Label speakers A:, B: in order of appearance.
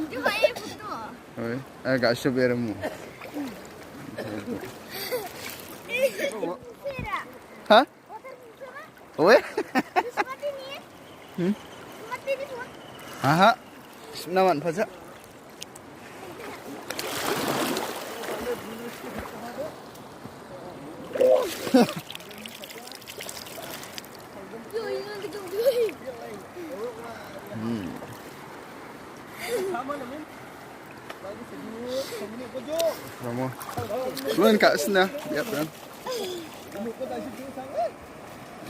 A: Cuba foto.
B: Oi, agak syubirmu. Hah? Oi?
A: Seperti ni. Seperti ni semua.
B: Aha. Naman pa siya. Kamu. Luan kat sana. Yap kan.